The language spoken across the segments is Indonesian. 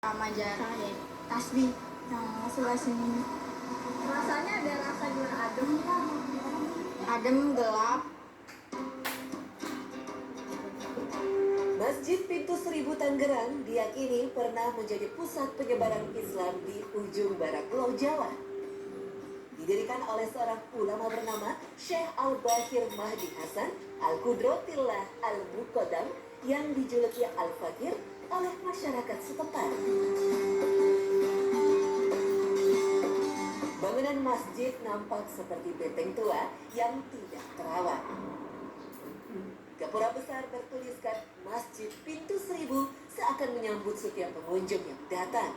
Majarah ya, tasbih yang sebelah sini. Rasanya ada rasa gimana? Adem kan? Adem, gelap. Masjid Pintu Seribu Tangerang diyakini pernah menjadi pusat penyebaran Islam di ujung barat Pulau Jawa. Didirikan oleh seorang ulama bernama Syekh Al-Baqir Mahdi Hasan Al-Qudrotillah Al-Muqaddam yang dijuluki Al-Fakir oleh masyarakat setempat. Bangunan masjid nampak seperti benteng tua yang tidak terawat. Gapura besar bertuliskan Masjid Pintu Seribu seakan menyambut setiap pengunjung yang datang.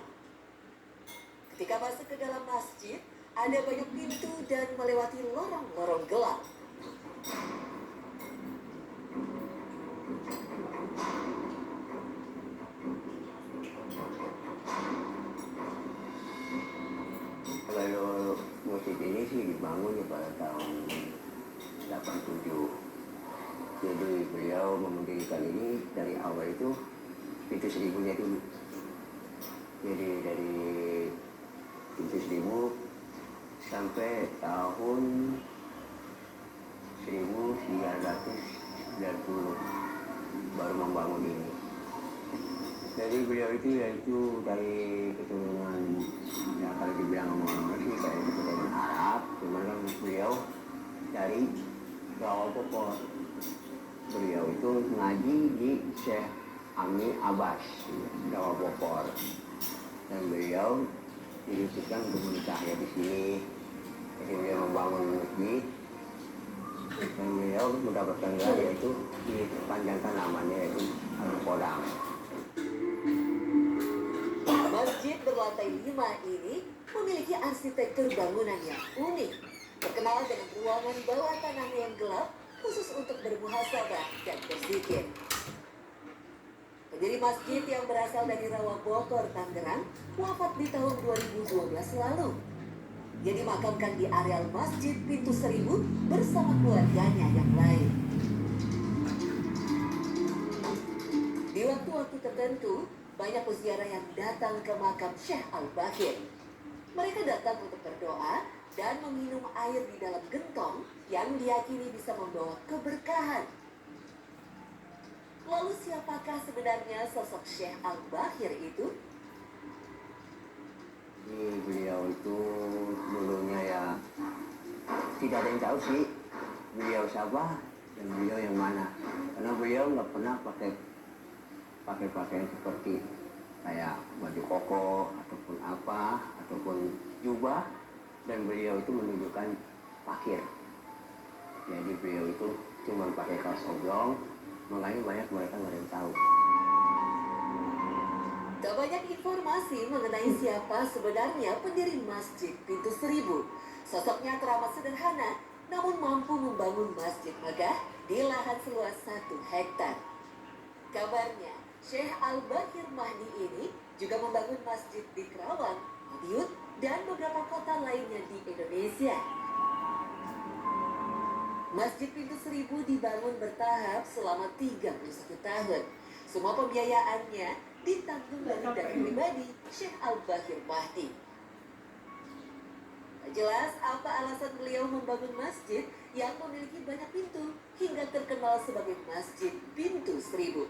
Ketika masuk ke dalam masjid, ada banyak pintu dan melewati lorong-lorong gelap. Kalau masjid ini sih dibangun pada tahun 87. Jadi beliau mendirikan ini dari awal itu Pintu Seribunya dulu. Jadi dari Pintu Seribu sampai tahun 1990 baru membangun ini. Jadi beliau itu yaitu dari keturunan, ya kalau dibilang ngomong sih kayak keturunan Arab, cuman kan beliau dari Rawa Bogor. Beliau itu ngaji di Syekh Ami Abbas, Rawa Bogor. Dan beliau dirutuskan untuk menikah ya di sini. Jadi beliau membangun masjid. Dan beliau mendapatkan gelar yaitu dipanjangkan namanya yaitu Al-Qodam. Masjid berlantai 5 ini memiliki arsitektur bangunan yang unik, terkenal dengan ruangan bawah tanahnya yang gelap khusus untuk bermuhasabah dan berzikir. Pendiri masjid yang berasal dari Rawa Bogor, Tangerang, wafat di tahun 2012 lalu. Ia dimakamkan di areal Masjid Pintu Seribu bersama keluarganya yang lain. Di waktu-waktu tertentu, banyak peziarah yang datang ke makam Syekh Al-Baqir. Mereka datang untuk berdoa dan meminum air di dalam gentong yang diyakini bisa membawa keberkahan. Lalu siapakah sebenarnya sosok Syekh Al-Baqir itu? Beliau itu dulunya ya tidak ada yang tahu sih beliau siapa dan beliau yang mana, karena beliau nggak pernah pakai pakaian seperti kayak baju koko ataupun apa ataupun jubah, dan beliau itu menunjukkan fakir. Jadi beliau itu cuma pakai kaos oblong, makanya banyak mereka nggak ada yang tahu. Tak banyak informasi mengenai siapa sebenarnya pendiri Masjid Pintu Seribu. Sosoknya teramat sederhana, namun mampu membangun masjid megah di lahan seluas 1 hektar. Kabarnya, Syekh Al-Baqir Mahdi ini juga membangun masjid di Kerawang, Madiun, dan beberapa kota lainnya di Indonesia. Masjid Pintu Seribu dibangun bertahap selama 31 tahun. Semua pembiayaannya ditanggung dari dana pribadi Syekh Al-Baqir Mahdi. Tak jelas apa alasan beliau membangun masjid yang memiliki banyak pintu hingga terkenal sebagai Masjid Pintu Seribu.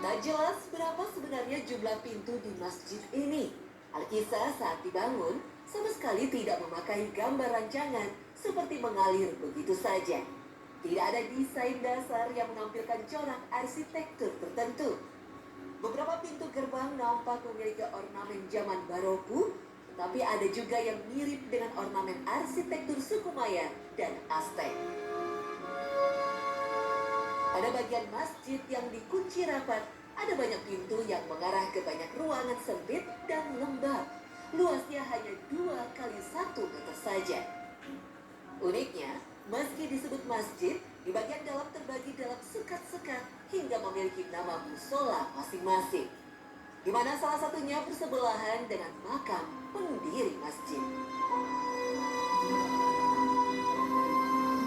Tak jelas berapa sebenarnya jumlah pintu di masjid ini. Alkisah saat dibangun sama sekali tidak memakai gambar rancangan seperti mengalir begitu saja. Tidak ada desain dasar yang menampilkan corak arsitektur tertentu. Beberapa pintu gerbang nampak memiliki ornamen zaman Baroku, tetapi ada juga yang mirip dengan ornamen arsitektur suku Maya dan Aztec. Pada bagian masjid yang dikunci rapat, ada banyak pintu yang mengarah ke banyak ruangan sempit dan lembab. Luasnya hanya 2 kali 1 meter saja. Uniknya, meski disebut masjid, di bagian dalam terbagi dalam sekat-sekat hingga memiliki nama musola masing-masing, di mana salah satunya bersebelahan dengan makam pendiri masjid.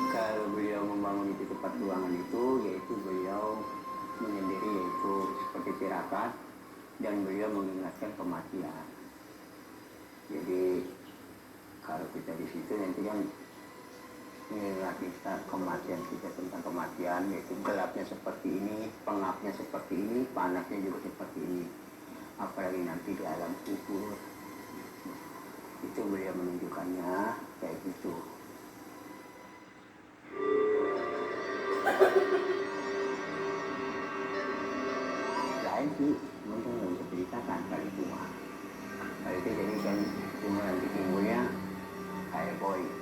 Kalau beliau membangun itu tempat ruangan itu, yaitu beliau menyendiri yaitu seperti tirakat dan beliau mengingatkan kematian. Jadi kalau kita di situ nanti kan mengingat kita kematian kita tentang kematian, yaitu gelapnya seperti ini, pengapnya seperti ini, panasnya juga seperti ini. Apalagi nanti di alam kubur, itu beliau menunjukkannya kayak gitu. Lain sih, mungkin nggak bisa ceritakan kali itu mah. Kali itu jadi kan cuma nanti timbulnya kayak boy.